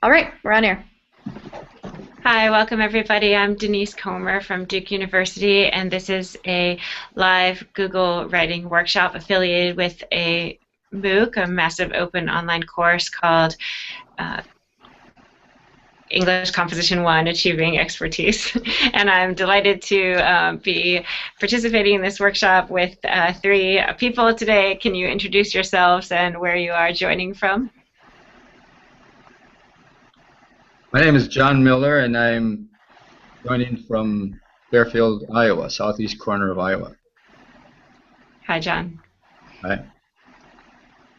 All right, we're on air. Hi, welcome everybody. I'm Denise Comer from Duke University, and this is a live Google Writing workshop affiliated with a MOOC, a massive open online course called uh, English Composition 1, Achieving Expertise. And I'm delighted to be participating in this workshop with three people today. Can you introduce yourselves and where you are joining from? My name is John Miller, and I'm joining from Fairfield, Iowa, southeast corner of Iowa. Hi, John. Hi.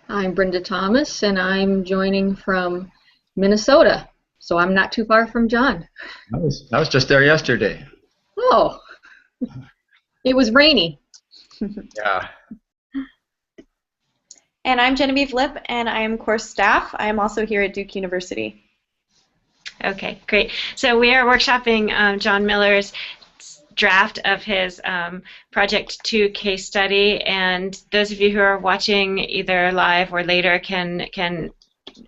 I'm Brenda Thomas, and I'm joining from Minnesota, so I'm not too far from John. I was just there yesterday. Oh, it was rainy. Yeah. And I'm Genevieve Lipp, and I am course staff. I am also here at Duke University. Okay, great. So we are workshopping John Miller's draft of his Project 2 case study, and those of you who are watching either live or later can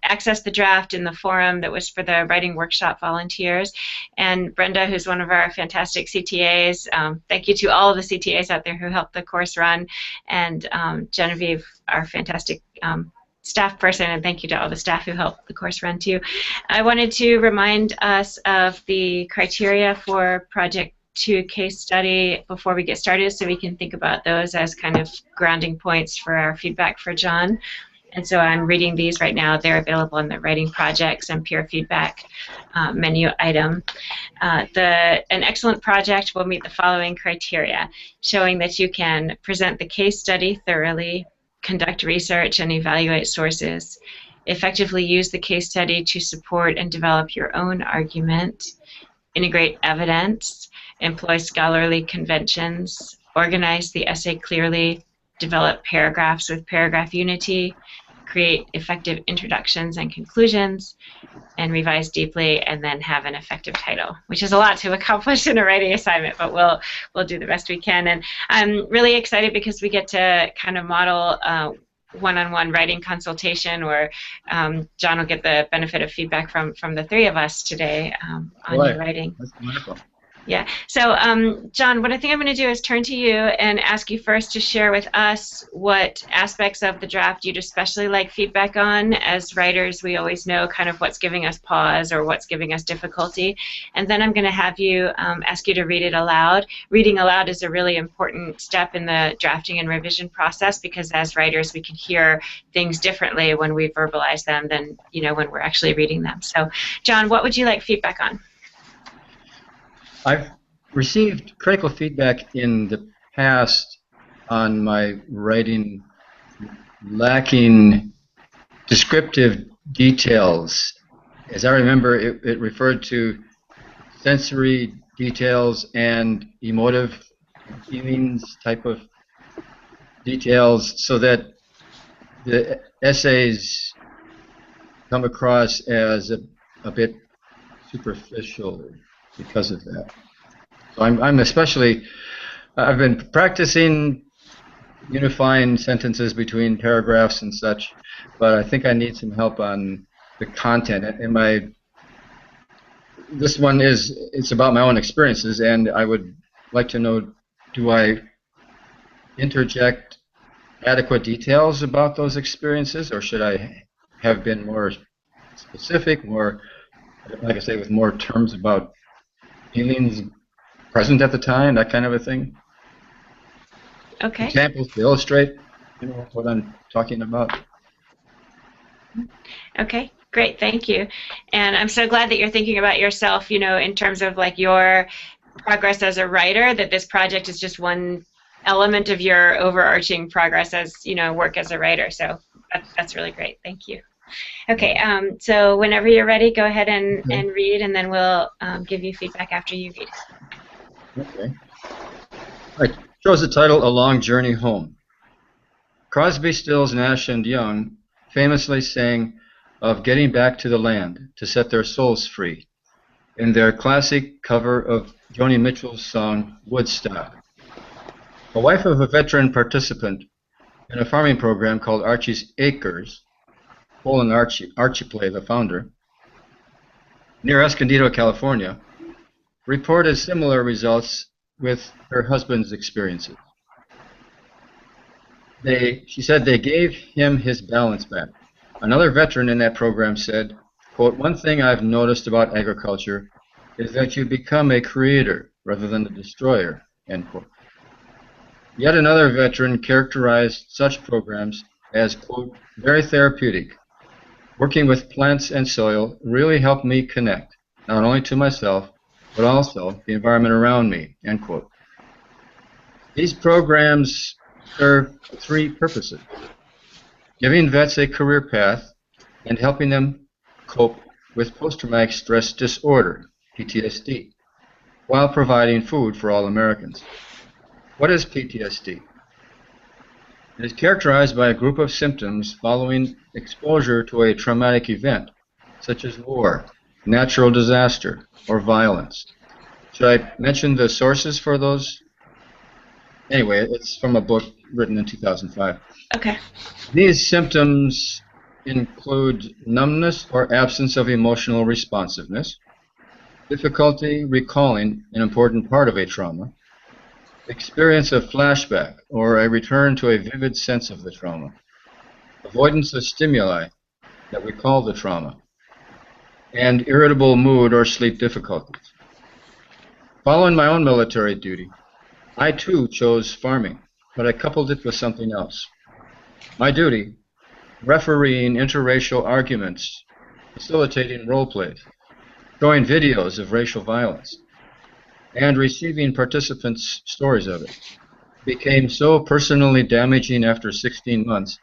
access the draft in the forum that was for the writing workshop volunteers. And Brenda, who's one of our fantastic CTAs, thank you to all of the CTAs out there who helped the course run, and Genevieve, our fantastic staff person, and thank you to all the staff who helped the course run too. I wanted to remind us of the criteria for Project 2 case study before we get started, so we can think about those as kind of grounding points for our feedback for John. And so I'm reading these right now. They're available in the writing projects and peer feedback menu item. An excellent project will meet the following criteria: showing that you can present the case study thoroughly, conduct research and evaluate sources, effectively use the case study to support and develop your own argument, integrate evidence, employ scholarly conventions, organize the essay clearly, develop paragraphs with paragraph unity, create effective introductions and conclusions, and revise deeply, and then have an effective title, which is a lot to accomplish in a writing assignment, but we'll do the best we can. And I'm really excited because we get to kind of model one-on-one writing consultation, or John will get the benefit of feedback from the three of us today on your writing. That's wonderful. Yeah. So, John, what I think I'm going to do is turn to you and ask you first to share with us what aspects of the draft you'd especially like feedback on. As writers, we always know kind of what's giving us pause or what's giving us difficulty. And then I'm going to have you ask you to read it aloud. Reading aloud is a really important step in the drafting and revision process, because as writers, we can hear things differently when we verbalize them than, when we're actually reading them. So, John, what would you like feedback on? I've received critical feedback in the past on my writing lacking descriptive details. As I remember, it referred to sensory details and emotive feelings type of details, so that the essays come across as a bit superficial because of that. So I've been practicing unifying sentences between paragraphs and such, but I think I need some help on the content. And this one it's about my own experiences, and I would like to know, do I interject adequate details about those experiences, or should I have been more specific, more, like I say, with more terms about feelings present at the time, that kind of a thing? Okay. Examples to illustrate, what I'm talking about. Okay, great, thank you. And I'm so glad that you're thinking about yourself, in terms of like your progress as a writer, that this project is just one element of your overarching progress as, work as a writer. So that's really great, thank you. Okay, so whenever you're ready, go ahead and read, and then we'll give you feedback after you read. Okay. I chose the title, A Long Journey Home. Crosby, Stills, Nash, and Young famously sang of getting back to the land to set their souls free in their classic cover of Joni Mitchell's song, Woodstock. The wife of a veteran participant in a farming program called Archie's Acres, Paul and Archie play the founder, near Escondido, California, reported similar results with her husband's experiences. She said they gave him his balance back. Another veteran in that program said, quote, "One thing I've noticed about agriculture is that you become a creator rather than a destroyer," end quote. Yet another veteran characterized such programs as, quote, "very therapeutic. Working with plants and soil really helped me connect, not only to myself, but also the environment around me," end quote. These programs serve three purposes: giving vets a career path and helping them cope with post-traumatic stress disorder, PTSD, while providing food for all Americans. What is PTSD? It is characterized by a group of symptoms following exposure to a traumatic event, such as war, natural disaster, or violence. Should I mention the sources for those? Anyway, it's from a book written in 2005. Okay. These symptoms include numbness or absence of emotional responsiveness, difficulty recalling an important part of a trauma, experience of flashback or a return to a vivid sense of the trauma, avoidance of stimuli that recall the trauma, and irritable mood or sleep difficulties. Following my own military duty, I too chose farming, but I coupled it with something else. My duty, refereeing interracial arguments, facilitating role plays, showing videos of racial violence, and receiving participants' stories of it, became so personally damaging after 16 months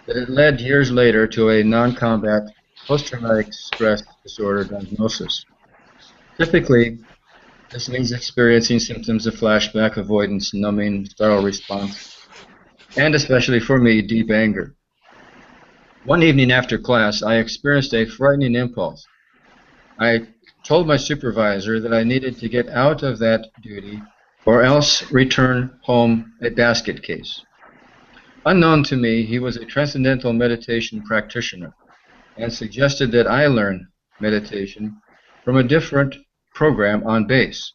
that it led years later to a non-combat post-traumatic stress disorder diagnosis. Typically, this means experiencing symptoms of flashback, avoidance, numbing, startle response, and especially for me, deep anger. One evening after class, I experienced a frightening impulse. I told my supervisor that I needed to get out of that duty or else return home a basket case. Unknown to me, he was a transcendental meditation practitioner and suggested that I learn meditation from a different program on base.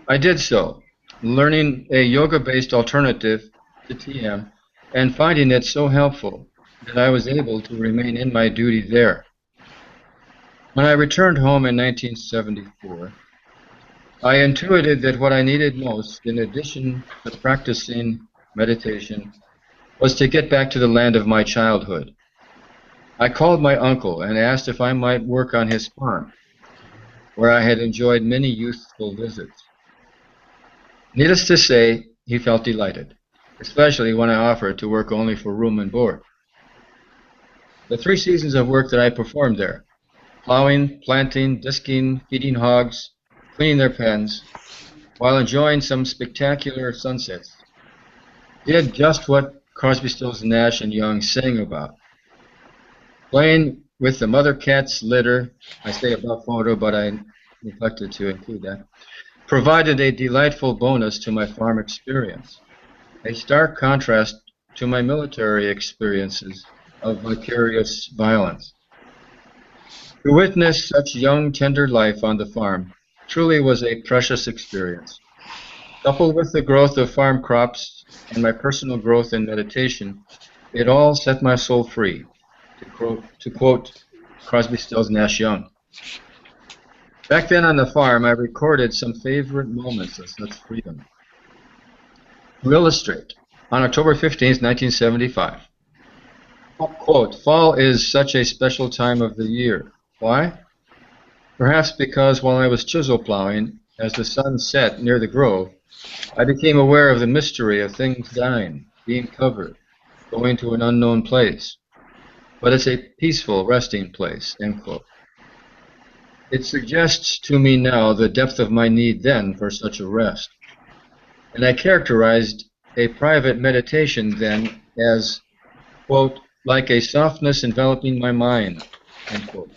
I did so, learning a yoga-based alternative to TM and finding it so helpful that I was able to remain in my duty there. When I returned home in 1974, I intuited that what I needed most, in addition to practicing meditation, was to get back to the land of my childhood. I called my uncle and asked if I might work on his farm, where I had enjoyed many youthful visits. Needless to say, he felt delighted, especially when I offered to work only for room and board. The 3 seasons of work that I performed there, plowing, planting, disking, feeding hogs, cleaning their pens, while enjoying some spectacular sunsets, did just what Crosby, Stills, Nash and Young sang about. Playing with the mother cat's litter, I say about photo, but I neglected to include that, provided a delightful bonus to my farm experience, a stark contrast to my military experiences of vicarious violence. To witness such young, tender life on the farm truly was a precious experience. Coupled with the growth of farm crops and my personal growth in meditation, it all set my soul free, to quote Crosby, Stills, Nash, Young. Back then on the farm, I recorded some favorite moments of such freedom. To illustrate, on October 15th, 1975, quote, "Fall is such a special time of the year. Why? Perhaps because while I was chisel plowing, as the sun set near the grove, I became aware of the mystery of things dying, being covered, going to an unknown place. But it's a peaceful resting place," end quote. It suggests to me now the depth of my need then for such a rest. And I characterized a private meditation then as, quote, "like a softness enveloping my mind," end quote.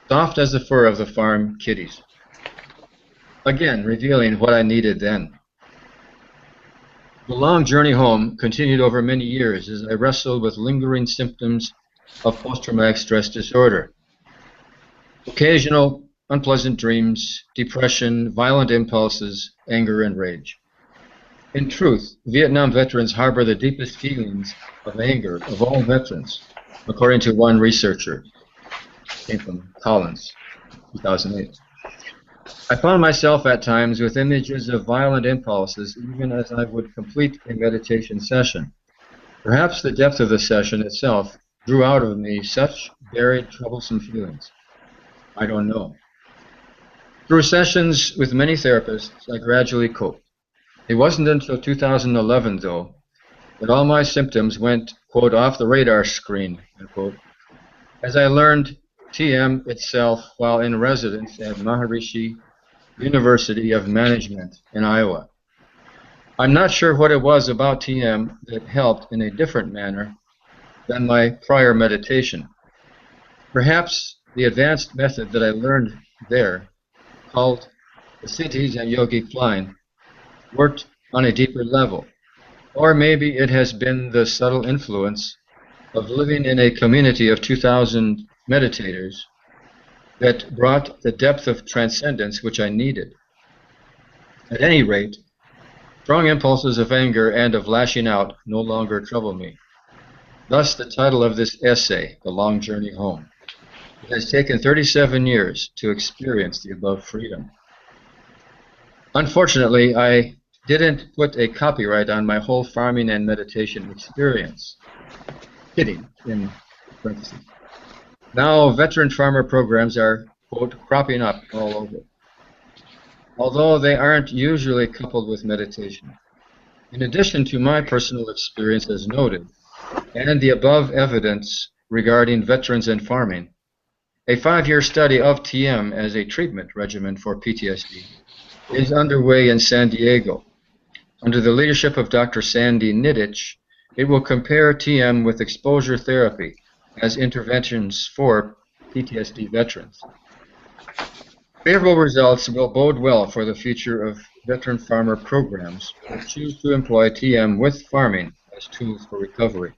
Soft as the fur of the farm kitties. Again, revealing what I needed then. The long journey home continued over many years as I wrestled with lingering symptoms of post-traumatic stress disorder. Occasional unpleasant dreams, depression, violent impulses, anger, and rage. In truth, Vietnam veterans harbor the deepest feelings of anger of all veterans, according to one researcher, came from Collins, 2008. I found myself at times with images of violent impulses even as I would complete a meditation session. Perhaps the depth of the session itself drew out of me such buried, troublesome feelings. I don't know. Through sessions with many therapists, I gradually coped. It wasn't until 2011, though, that all my symptoms went, quote, off the radar screen, unquote, as I learned TM itself while in residence at Maharishi University of Management in Iowa. I'm not sure what it was about TM that helped in a different manner than my prior meditation. Perhaps the advanced method that I learned there, called the Siddhis and Yogic Line, worked on a deeper level. Or maybe it has been the subtle influence of living in a community of 2,000 meditators that brought the depth of transcendence which I needed. At any rate, strong impulses of anger and of lashing out no longer trouble me. Thus the title of this essay, The Long Journey Home. It has taken 37 years to experience the above freedom. Unfortunately, I didn't put a copyright on my whole farming and meditation experience. Kidding, in parentheses. Now, veteran farmer programs are, quote, cropping up all over, although they aren't usually coupled with meditation. In addition to my personal experience as noted, and the above evidence regarding veterans and farming, a 5-year study of TM as a treatment regimen for PTSD is underway in San Diego. Under the leadership of Dr. Sandy Nidich, it will compare TM with exposure therapy as interventions for PTSD veterans. Favorable results will bode well for the future of veteran farmer programs that choose to employ TM with farming as tools for recovery.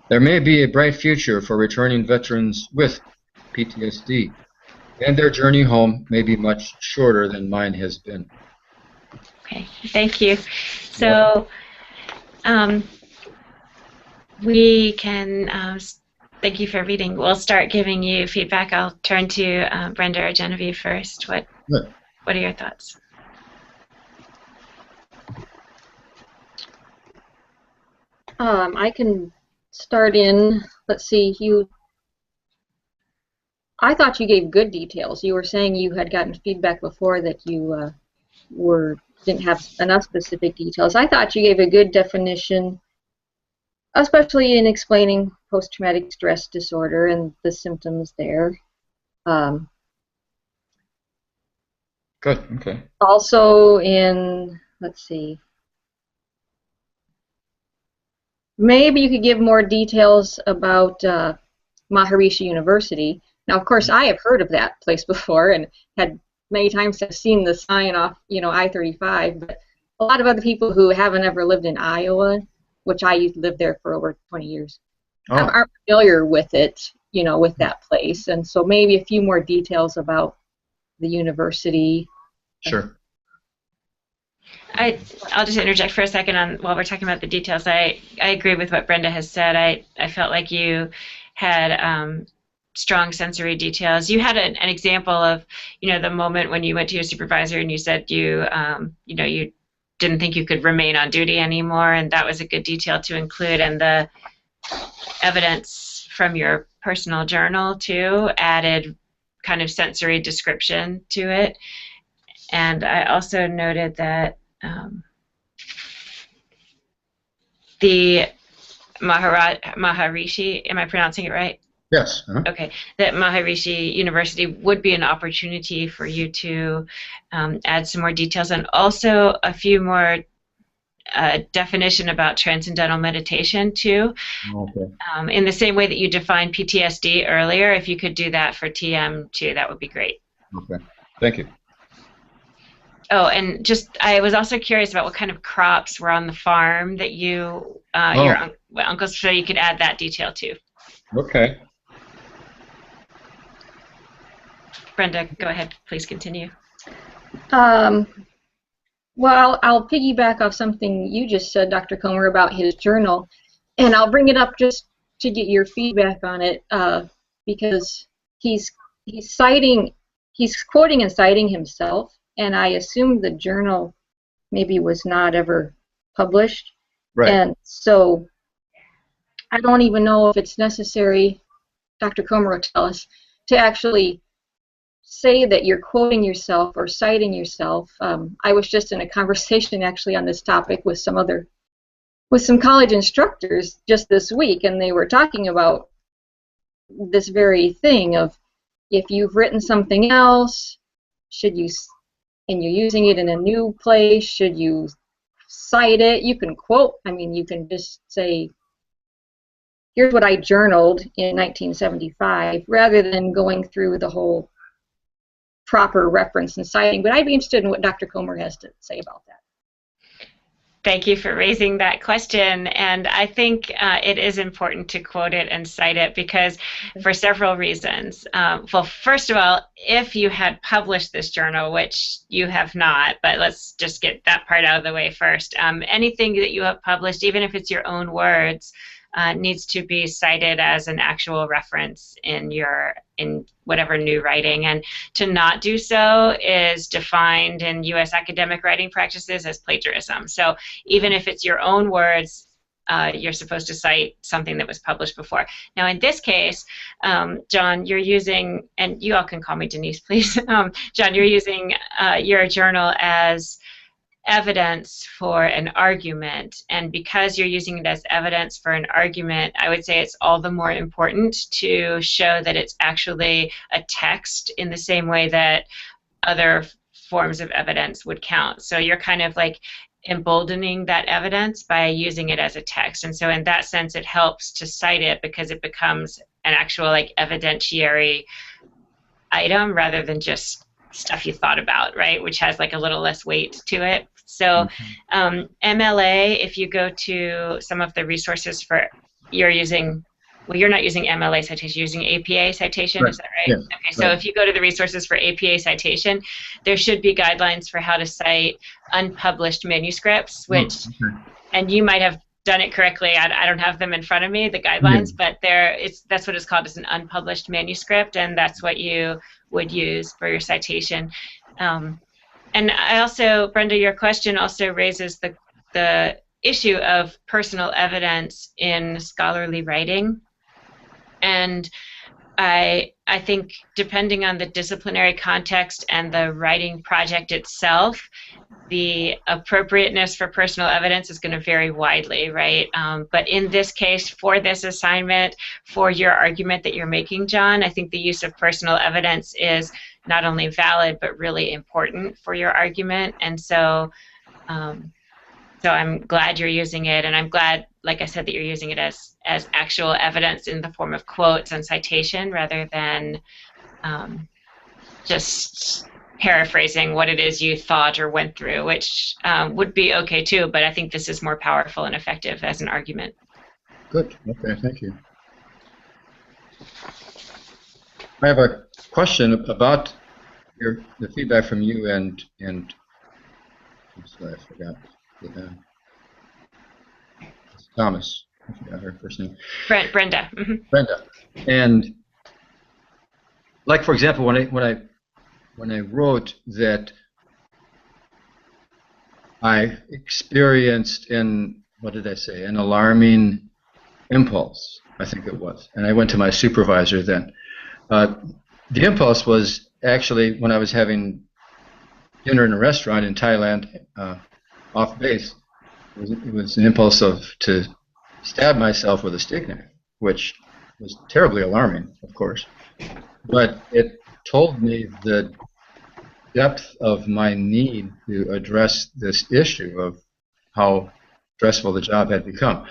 There may be a bright future for returning veterans with PTSD, and their journey home may be much shorter than mine has been. Okay, thank you. So we can, thank you for reading. We'll start giving you feedback. I'll turn to Brenda or Genevieve first. What are your thoughts? I can start in, let's see, I thought you gave good details. You were saying you had gotten feedback before that you didn't have enough specific details. I thought you gave a good definition, especially in explaining post-traumatic stress disorder and the symptoms there. Good, okay. Also in, let's see, maybe you could give more details about Maharishi University. Now, of course, I have heard of that place before and had many times have seen the sign off, I-35, but a lot of other people who haven't ever lived in Iowa, which I used to live there for over 20 years, aren't familiar with it, with that place. And so maybe a few more details about the university. Sure. I'll just interject for a second while we're talking about the details. I agree with what Brenda has said. I felt like you had strong sensory details. You had an example of, the moment when you went to your supervisor and you said you didn't think you could remain on duty anymore, and that was a good detail to include. And the evidence from your personal journal too added kind of sensory description to it. And I also noted that the Maharishi, am I pronouncing it right? Yes. Okay, that Maharishi University would be an opportunity for you to add some more details and also a few more definition about transcendental meditation too. Okay. In the same way that you defined PTSD earlier, if you could do that for TM too, that would be great. Okay, thank you. Oh, and I was also curious about what kind of crops were on the farm that your uncles, so you could add that detail too. Okay. Brenda, go ahead. Please continue. Um, well, I'll piggyback off something you just said, Dr. Comer, about his journal, and I'll bring it up just to get your feedback on it, because he's citing, he's quoting and citing himself, and I assume the journal maybe was not ever published, Right. and so I don't even know if it's necessary, Dr. Comer will tell us, to actually say that you're quoting yourself or citing yourself. I was just in a conversation actually on this topic with some college instructors just this week, and they were talking about this very thing of, if you've written something else, should you, and you're using it in a new place, should you cite it? You can quote, I mean, you can just say, here's what I journaled in 1975, rather than going through the whole proper reference and citing. But I'd be interested in what Dr. Comer has to say about that. Thank you for raising that question. And I think it is important to quote it and cite it, because for several reasons. Well, first of all, if you had published this journal, which you have not, but let's just get that part out of the way first. Anything that you have published, even if it's your own words, needs to be cited as an actual reference in whatever new writing, and to not do so is defined in U.S. academic writing practices as plagiarism. So even if it's your own words, you're supposed to cite something that was published before. Now, in this case, John, you're using, and you all can call me Denise, please. John, you're using your journal as evidence for an argument, and because you're using it as evidence for an argument, I would say it's all the more important to show that it's actually a text in the same way that other forms of evidence would count. So you're kind of like emboldening that evidence by using it as a text, and so in that sense it helps to cite it, because it becomes an actual like evidentiary item rather than just stuff you thought about, right, which has like a little less weight to it. So MLA, if you go to some of the resources for, you're using, well, you're not using MLA citation, you're using APA citation, Right. is that right? Yes. Okay, so if you go to the resources for APA citation, there should be guidelines for how to cite unpublished manuscripts, which, and you might have done it correctly. I don't have them in front of me, the guidelines, but that's what it's called, as an unpublished manuscript, and that's what you would use for your citation. And I also, Brenda, your question also raises the issue of personal evidence in scholarly writing. And I think depending on the disciplinary context and the writing project itself, the appropriateness for personal evidence is going to vary widely, right? But in this case, for this assignment, for your argument that you're making, John, I think the use of personal evidence is not only valid, but really important for your argument. And so, so I'm glad you're using it, and I'm glad, like I said, that you're using it as actual evidence in the form of quotes and citation, rather than just paraphrasing what it is you thought or went through, which would be okay too, but I think this is more powerful and effective as an argument. Good. Okay, thank you. I have a question about the feedback from you and I forgot. Thomas. I forgot her first name. Brenda. Mm-hmm. Brenda. And like, for example, when I wrote that I experienced what did I say? An alarming impulse, I think it was. And I went to my supervisor then. The impulse was actually when I was having dinner in a restaurant in Thailand, off base. It was an impulse to stab myself with a steak knife, which was terribly alarming, of course. But it told me the depth of my need to address this issue of how stressful the job had become.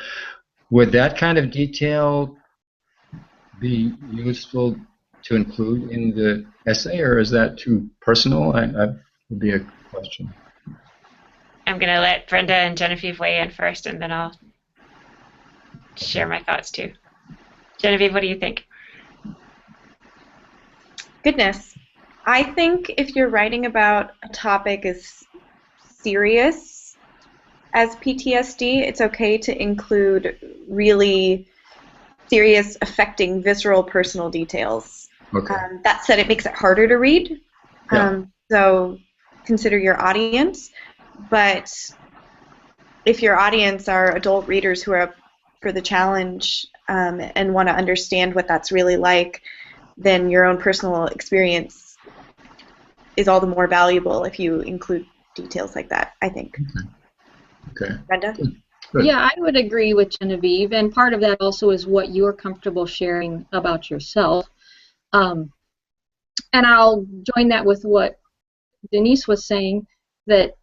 Would that kind of detail be useful to include in the essay, or is that too personal? That would be a question. I'm going to let Brenda and Genevieve weigh in first, and then I'll share my thoughts too. Genevieve, what do you think? Goodness. I think if you're writing about a topic as serious as PTSD, it's okay to include really serious, affecting, visceral, personal details. Okay. That said, it makes it harder to read. Yeah. So consider your audience. But if your audience are adult readers who are up for the challenge and want to understand what that's really like, then your own personal experience is all the more valuable if you include details like that, I think. Okay. Brenda? Good. Yeah, I would agree with Genevieve, and part of that also is what you're comfortable sharing about yourself. Um, and I'll join that with what Denise was saying, that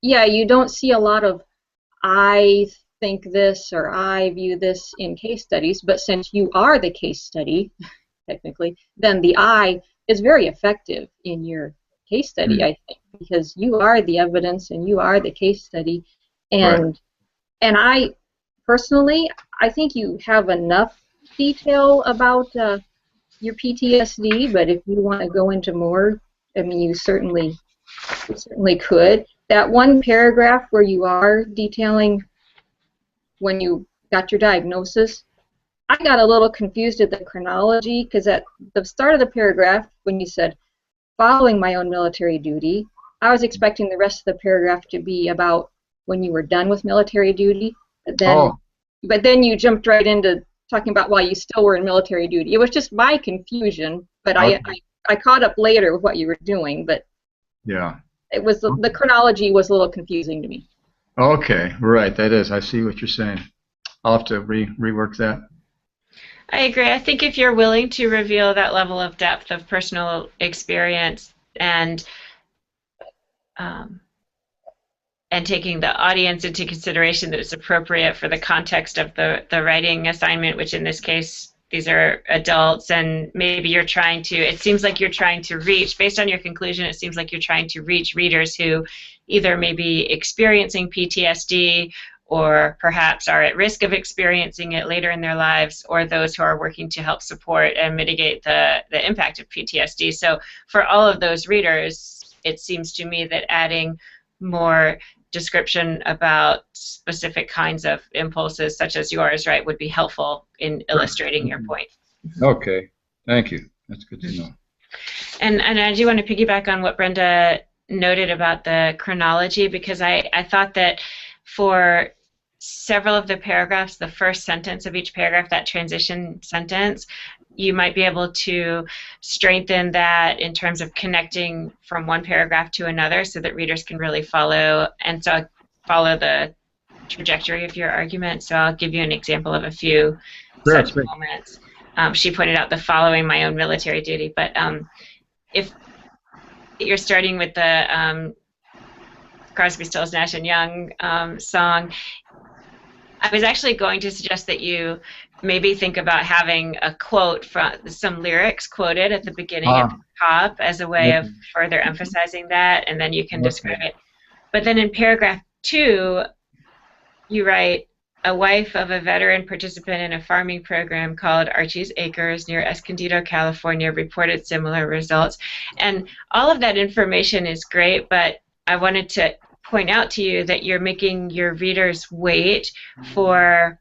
yeah, you don't see a lot of I think this or I view this in case studies, but since you are the case study, technically, then the I is very effective in your case study, I think, because you are the evidence and you are the case study. Right. And I personally, I think you have enough detail about your PTSD, but if you want to go into more, I mean, you certainly could. That one paragraph where you are detailing when you got your diagnosis, I got a little confused at the chronology because at the start of the paragraph, when you said, following my own military duty, I was expecting the rest of the paragraph to be about when you were done with military duty, Oh, but then you jumped right into talking about while you still were in military duty. It was just my confusion, but okay. I caught up later with what you were doing, but Yeah. it was the chronology was a little confusing to me. Okay. Right. That is. I see what you're saying. I'll have to rework that. I agree. I think if you're willing to reveal that level of depth of personal experience um, and taking the audience into consideration, that it's appropriate for the context of the writing assignment, which in this case, these are adults, and maybe you're trying to, it seems like you're trying to reach, based on your conclusion, it seems like you're trying to reach readers who either may be experiencing PTSD or perhaps are at risk of experiencing it later in their lives, or those who are working to help support and mitigate the impact of PTSD. So for all of those readers, it seems to me that adding more description about specific kinds of impulses such as yours, right, would be helpful in illustrating your point. Okay. Thank you. That's good to know. And I do want to piggyback on what Brenda noted about the chronology, because I thought that for several of the paragraphs, the first sentence of each paragraph, that transition sentence, you might be able to strengthen that in terms of connecting from one paragraph to another so that readers can really follow the trajectory of your argument. So I'll give you an example of a few such moments. She pointed out the following my own military duty, but if you're starting with the Crosby, Stills, Nash and Young song, I was actually going to suggest that you maybe think about having a quote from some lyrics quoted at the beginning at the top as a way of further emphasizing that, and then you can describe it. But then in paragraph 2, you write, a wife of a veteran participant in a farming program called Archie's Acres near Escondido, California, reported similar results. And all of that information is great, but I wanted to point out to you that you're making your readers wait for,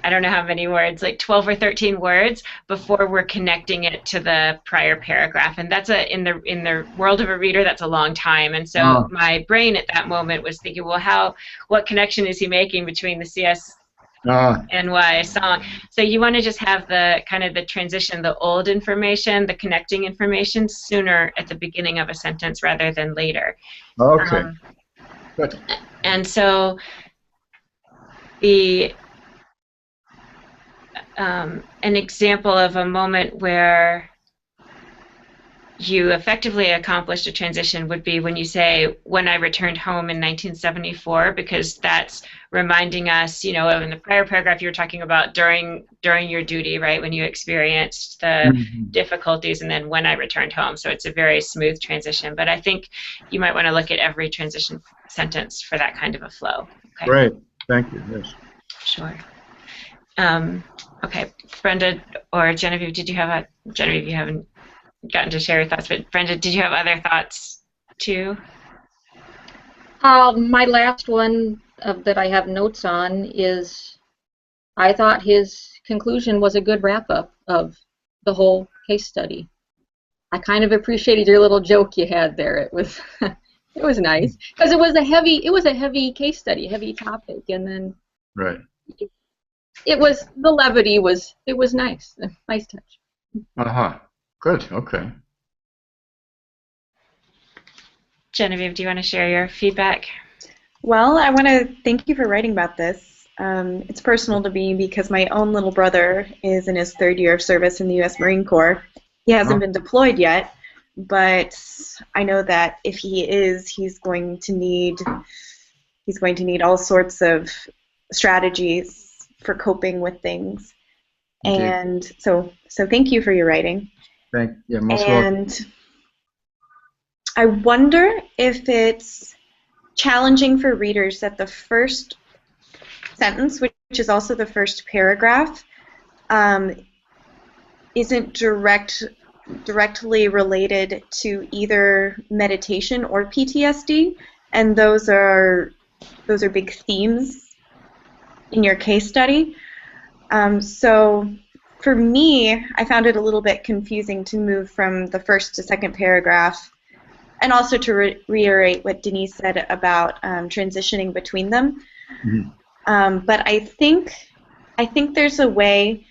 I don't know how many words, like 12 or 13 words before we're connecting it to the prior paragraph. And that's in the world of a reader, that's a long time. And so my brain at that moment was thinking, well, what connection is he making between the CSNY song? So you want to just have the kind of the transition, the old information, the connecting information sooner at the beginning of a sentence rather than later. Okay. Good. And so an example of a moment where you effectively accomplished a transition would be when you say, when I returned home in 1974, because that's reminding us, in the prior paragraph you were talking about during your duty, right, when you experienced the difficulties, and then when I returned home. So it's a very smooth transition. But I think you might want to look at every transition sentence for that kind of a flow. Okay? Great. Thank you. Yes. Sure. Okay, Brenda or Genevieve, you haven't gotten to share your thoughts. But Brenda, did you have other thoughts too? My last one that I have notes on is I thought his conclusion was a good wrap up of the whole case study. I kind of appreciated your little joke you had there. It was it was nice because it was a heavy case study, heavy topic, and then Right. it was the levity was it was nice, a nice touch. Uh-huh. Good. Okay. Genevieve, do you want to share your feedback? Well, I want to thank you for writing about this. It's personal to me because my own little brother is in his 3rd year of service in the U.S. Marine Corps. He hasn't been deployed yet, but I know that if he is, he's going to need all sorts of strategies for coping with things. Indeed. And so thank you for your writing. Most welcome. And I wonder if it's challenging for readers that the first sentence, which is also the first paragraph, isn't directly related to either meditation or PTSD, and those are big themes in your case study. So for me, I found it a little bit confusing to move from the first to second paragraph, and also to reiterate what Denise said about transitioning between them. Mm-hmm. But I think there's a way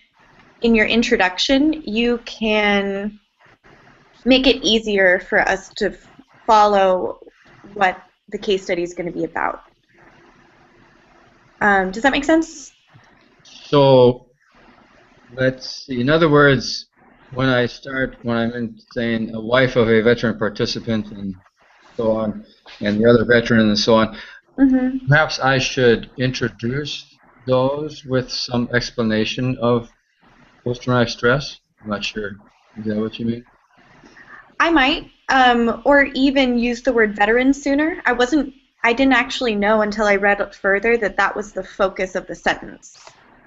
in your introduction you can make it easier for us to follow what the case study is going to be about. Does that make sense? So let's see. In other words, when I'm saying a wife of a veteran participant and so on, and the other veteran and so on, Mm-hmm. perhaps I should introduce those with some explanation of post-traumatic stress. I'm not sure. Is that what you mean? I might, or even use the word veteran sooner. I didn't actually know until I read it further that was the focus of the sentence.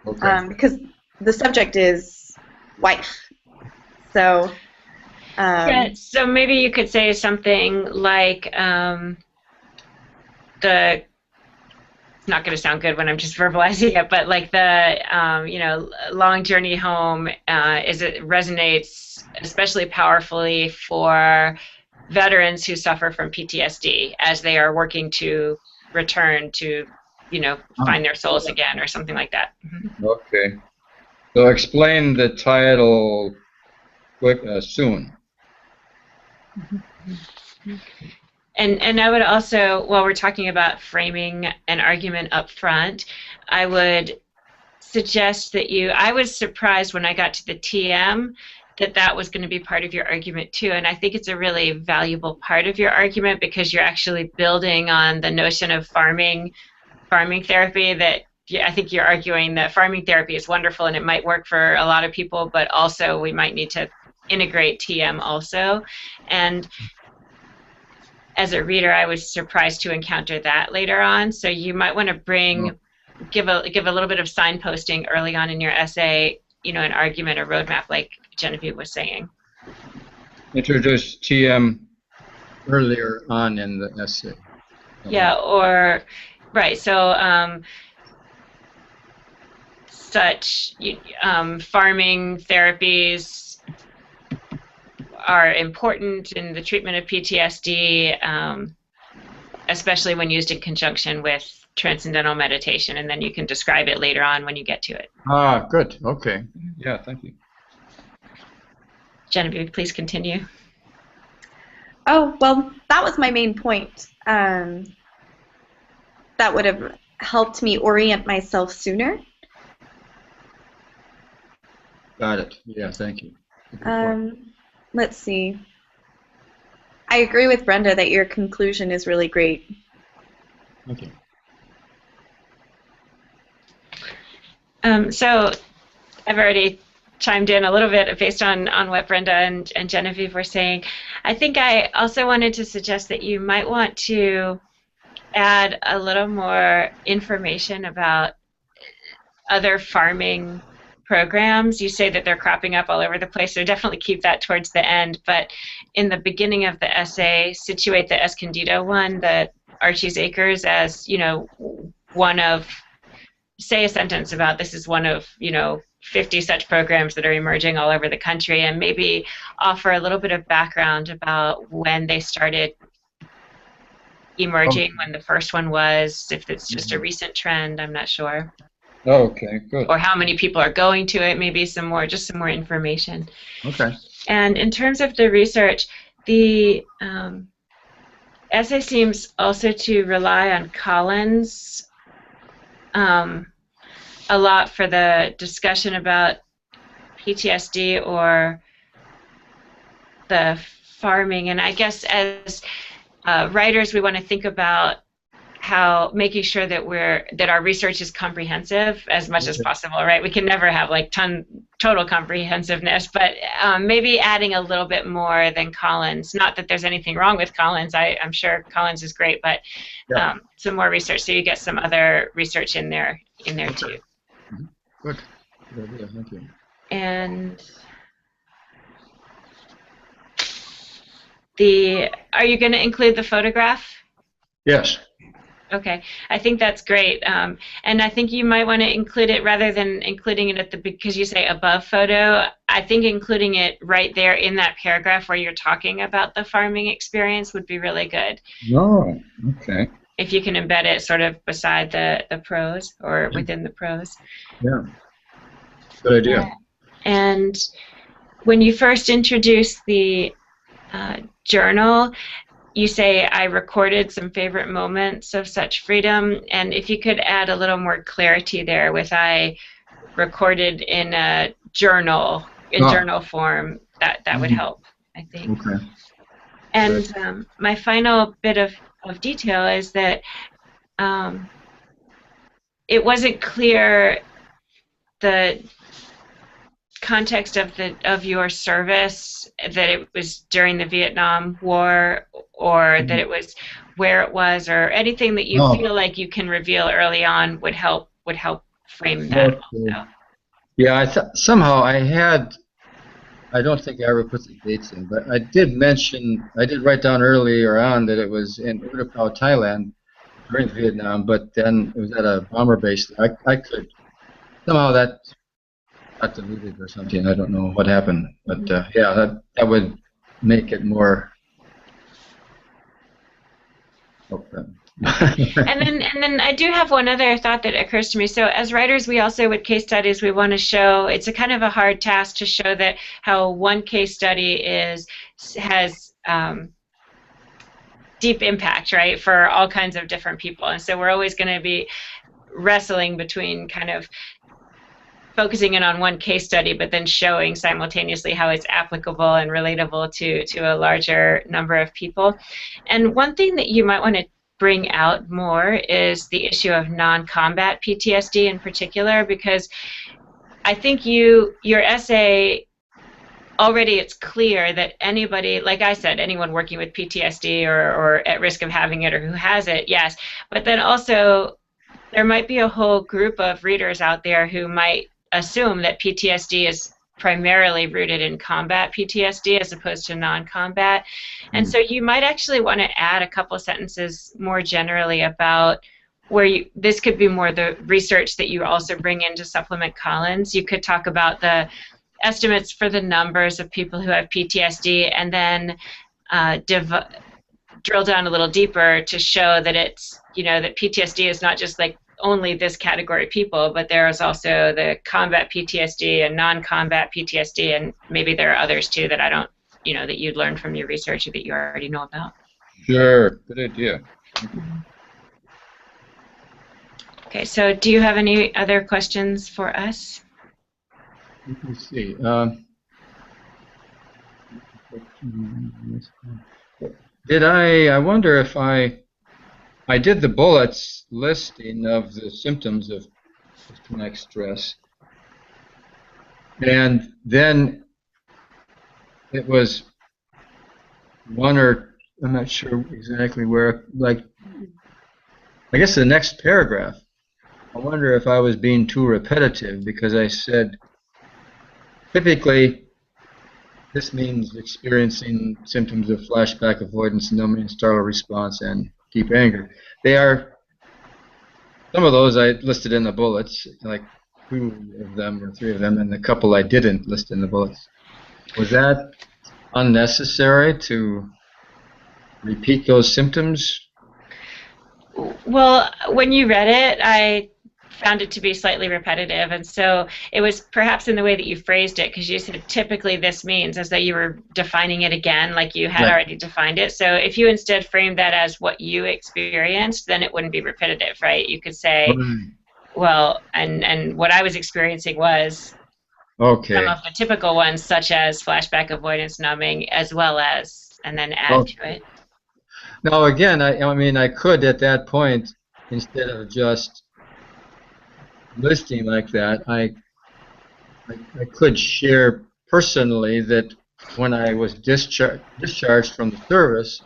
Okay. Because the subject is wife. So. Yeah, so maybe you could say something like the. It's not going to sound good when I'm just verbalizing it, but like the long journey home it resonates especially powerfully for veterans who suffer from PTSD as they are working to return to find their souls again or something like that. Okay. So explain the title soon. And I would also, while we're talking about framing an argument up front, I would suggest that I was surprised when I got to the TM that was going to be part of your argument too. And I think it's a really valuable part of your argument because you're actually building on the notion of farming therapy that I think you're arguing that farming therapy is wonderful and it might work for a lot of people, but also we might need to integrate TM also. And as a reader, I was surprised to encounter that later on. So you might want to give a little bit of signposting early on in your essay, an argument or roadmap, like Genevieve was saying. Introduce TM earlier on in the essay. Yeah, or right. So farming therapies are important in the treatment of PTSD, especially when used in conjunction with transcendental meditation, and then you can describe it later on when you get to it. Ah, good. Okay. Yeah, thank you. Genevieve, please continue. Oh, well, that was my main point. That would have helped me orient myself sooner. Got it. Yeah, thank you. Let's see. I agree with Brenda that your conclusion is really great. Okay. So I've already chimed in a little bit based on what Brenda and Genevieve were saying. I think I also wanted to suggest that you might want to add a little more information about other farming programs. You say that they're cropping up all over the place, so definitely keep that towards the end. But in the beginning of the essay, situate the Escondido one, the Archie's Acres, as, you know, one of, say a sentence about this is one of, you know, 50 such programs that are emerging all over the country, and maybe offer a little bit of background about when they started emerging, when the first one was, if it's just a recent trend, I'm not sure. Okay, good. Or how many people are going to it, maybe some more, just some more information. Okay. And in terms of the research, the essay seems also to rely on Collins a lot for the discussion about PTSD or the farming. And I guess as writers, we want to think about how making sure that our research is comprehensive as much as possible, right? We can never have like total comprehensiveness, but maybe adding a little bit more than Collins. Not that there's anything wrong with Collins. I'm sure Collins is great, but some more research, so you get some other research in there too. Mm-hmm. Good. Good idea. Thank you. And are you going to include the photograph? Yes. Okay, I think that's great, and I think you might want to include it rather than including it because you say above photo. I think including it right there in that paragraph where you're talking about the farming experience would be really good. Oh, okay. If you can embed it sort of beside the prose or within the prose. Yeah. Good idea. And when you first introduce the journal, you say, I recorded some favorite moments of such freedom, and if you could add a little more clarity there with I recorded in a journal, in journal form, that would help, I think. Okay. And my final bit of detail is that it wasn't clear the context of your service, that it was during the Vietnam War, or that it was where it was, or anything that you feel like you can reveal early on would help frame that. Also. Yeah, somehow I don't think I ever put the dates in, but I did write down earlier on that it was in Utapao, Thailand during Vietnam, but then it was at a bomber base. I could, somehow that got deleted or something. I don't know what happened, but yeah, that would make it more. And then I do have one other thought that occurs to me. So as writers, we also, with case studies, we want to show, it's a kind of a hard task to show that how one case study has deep impact, right, for all kinds of different people. And so we're always going to be wrestling between kind of focusing in on one case study, but then showing simultaneously how it's applicable and relatable to a larger number of people. And one thing that you might want to bring out more is the issue of non-combat PTSD in particular, because I think your essay, already it's clear that anybody, like I said, anyone working with PTSD or at risk of having it or who has it, yes, but then also there might be a whole group of readers out there who might assume that PTSD is primarily rooted in combat PTSD as opposed to non-combat. And so you might actually want to add a couple sentences more generally about where this could be more the research that you also bring in to supplement Collins. You could talk about the estimates for the numbers of people who have PTSD, and then drill down a little deeper to show that it's, that PTSD is not just like only this category of people, but there is also the combat PTSD and non-combat PTSD, and maybe there are others too that I don't, that you'd learned from your research or that you already know about. Sure, good idea. Okay, so do you have any other questions for us? Let me see. I wonder if I did the bullets listing of the symptoms of post-traumatic stress, and then it was I'm not sure exactly where, like, I guess the next paragraph. I wonder if I was being too repetitive, because I said typically, this means experiencing symptoms of flashback avoidance, numbing, startle response, and deep anger. They are, some of those I listed in the bullets, like 2 of them or 3 of them, and a couple I didn't list in the bullets. Was that unnecessary to repeat those symptoms? Well, when you read it, I found it to be slightly repetitive, and so it was perhaps in the way that you phrased it, because you said typically this means, as though you were defining it again, like you had Right. already defined it. So if you instead framed that as what you experienced, then it wouldn't be repetitive, right? You could say, Right. well, and what I was experiencing was some Okay. of the typical ones, such as flashback avoidance, numbing, as well as, and then add to Okay. it. Now again, I mean, I could at that point, instead of just listing like that, I could share personally that when I was discharged from the service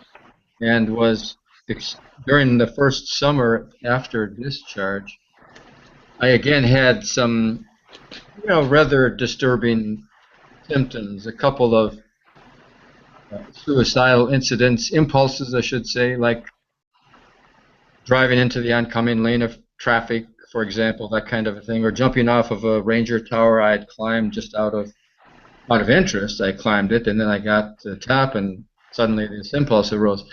and was during the first summer after discharge, I again had some, rather disturbing symptoms. A couple of suicidal incidents, impulses, I should say, like driving into the oncoming lane of traffic, for example, that kind of a thing, or jumping off of a ranger tower I had climbed just out of interest. I climbed it, and then I got to the top, and suddenly this impulse arose.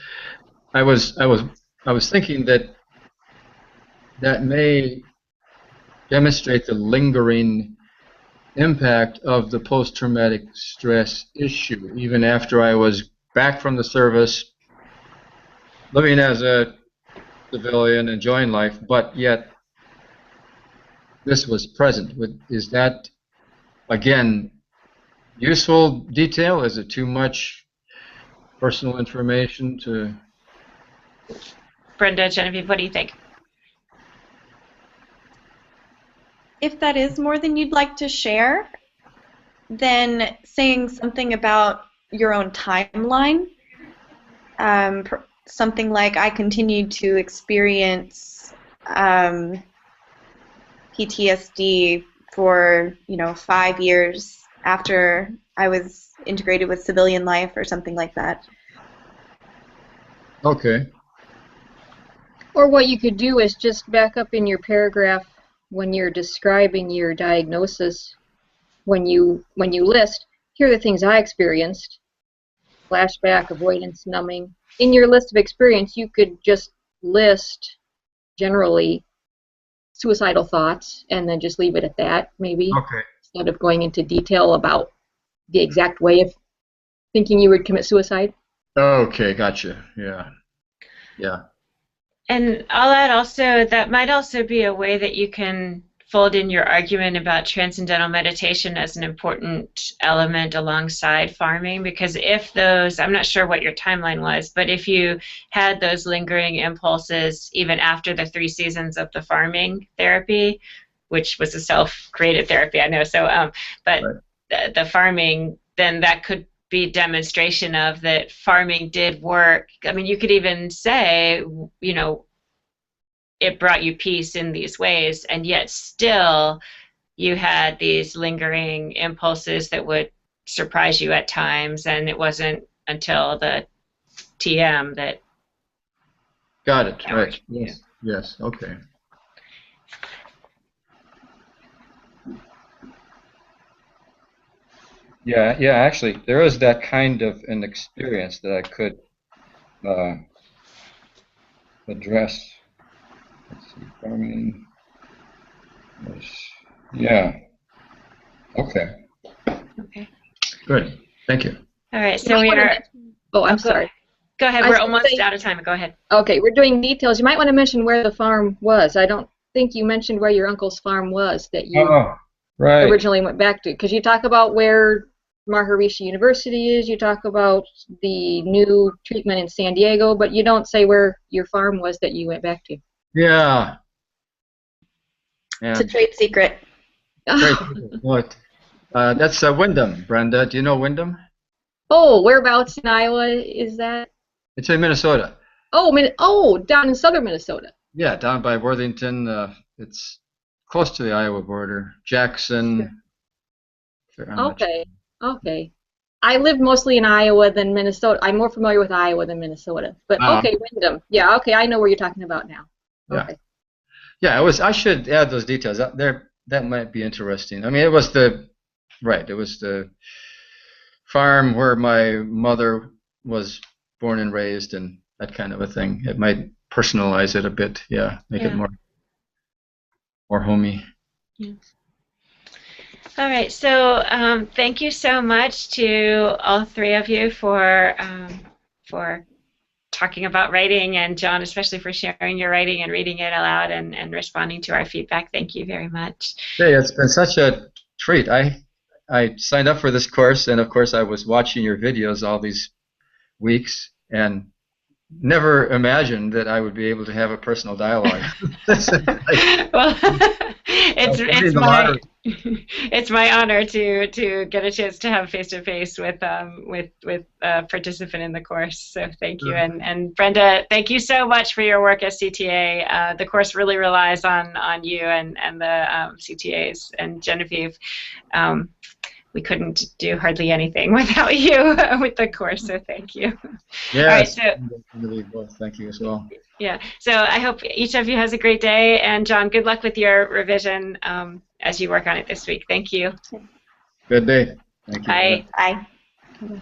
I was I was I was thinking that that may demonstrate the lingering impact of the post-traumatic stress issue, even after I was back from the service, living as a civilian, enjoying life, but yet this was present. Is that, again, useful detail? Is it too much personal information to... Brenda, Genevieve, what do you think? If that is more than you'd like to share, then saying something about your own timeline, something like I continued to experience PTSD for 5 years after I was integrated with civilian life or something like that. Okay. Or what you could do is just back up in your paragraph when you're describing your diagnosis, when you list, here are the things I experienced, flashback, avoidance, numbing. In your list of experience, you could just list generally suicidal thoughts and then just leave it at that, maybe, Okay. instead of going into detail about the exact way of thinking you would commit suicide. Okay, gotcha. Yeah. Yeah. And I'll add also, that might also be a way that you can fold in your argument about transcendental meditation as an important element alongside farming, because if those, I'm not sure what your timeline was, but if you had those lingering impulses even after the 3 seasons of the farming therapy, which was a self-created therapy, I know, so, but Right. the farming, then that could be demonstration of that farming did work. I mean, you could even say, it brought you peace in these ways, and yet still you had these lingering impulses that would surprise you at times, and it wasn't until the TM that Got it. that Right. worked. Yes. Yes. Okay. Yeah. Yeah. Actually, there is that kind of an experience that I could uh, address. Let's see. Farming. Yes. Yeah. Okay. Okay. Good. Thank you. All right. You So might we want to are. mention, oh, I'm sorry. Go ahead. I We're was going to almost say, out of time. Go ahead. okay, we're doing details. You might want to mention where the farm was. I don't think you mentioned where your uncle's farm was that you Oh, right. originally went back to. Because you talk about where Maharishi University is, you talk about the new treatment in San Diego, but you don't say where your farm was that you went back to. Yeah. It's a And trade secret. great. What? That's Wyndham, Brenda. Do you know Wyndham? Oh, whereabouts in Iowa is that? It's in Minnesota. Oh, down in southern Minnesota. Yeah, down by Worthington. It's close to the Iowa border. Sure. Jackson. I'm not sure. Okay. Okay. I live mostly in Iowa than Minnesota. I'm more familiar with Iowa than Minnesota. But Um, okay, Wyndham. Yeah, okay, I know where you're talking about now. yeah. Okay. Yeah, it was. I should add those details. That might be interesting. I mean, it was the right. It was the farm where my mother was born and raised, and that kind of a thing. It might personalize it a bit. Yeah, make it Yeah. more homey. Yeah. All right. So thank you so much to all three of you for talking about writing, and John, especially for sharing your writing and reading it aloud and responding to our feedback. Thank you very much. Hey, it's been such a treat. I signed up for this course, and of course, I was watching your videos all these weeks, and never imagined that I would be able to have a personal dialogue. This is like, Well, winning it's the my lottery. it's my honor to get a chance to have face to face with a participant in the course. So thank you, and Brenda, thank you so much for your work at CTA. The course really relies on you and the CTAs, and Genevieve. We couldn't do hardly anything without you with the course, so thank you. All right, Yes, so thank you as well. yeah, so I hope each of you has a great day, and John, good luck with your revision as you work on it this week. Thank you. Good day. Thank you. Bye. Bye. Okay.